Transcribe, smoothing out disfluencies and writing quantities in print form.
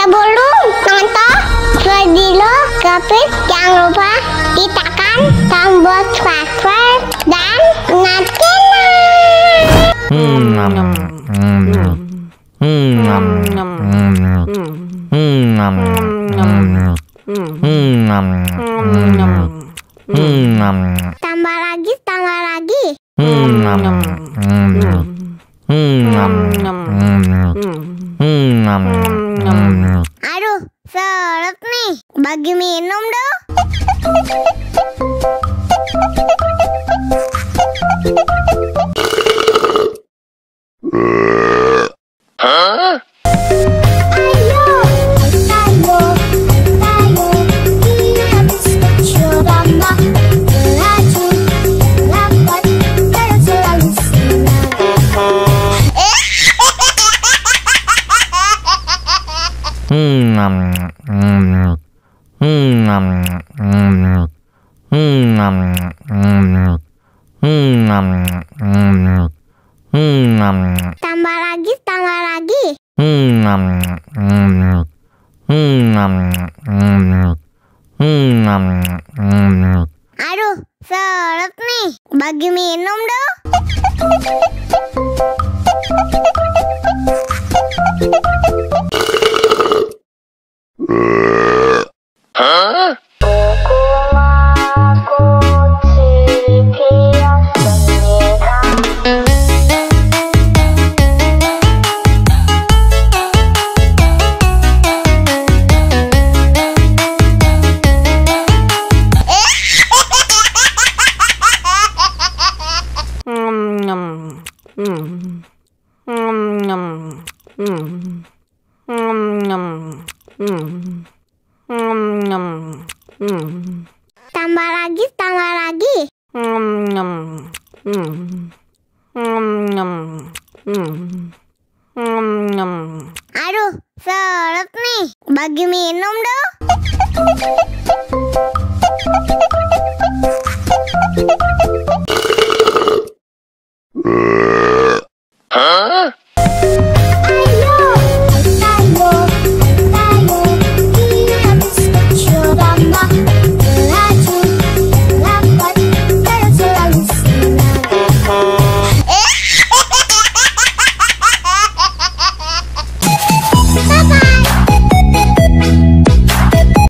Sebelum nonton video Kepit, jangan lupa tekan tombol subscribe dan nyalakan. Tambah lagi. Aduh, seret nih. Bagi minum dong. Tambah lagi. Aduh, seret nih. Bagi minum dong. Tambah lagi. Aduh, seret nih. Bagi minum dong.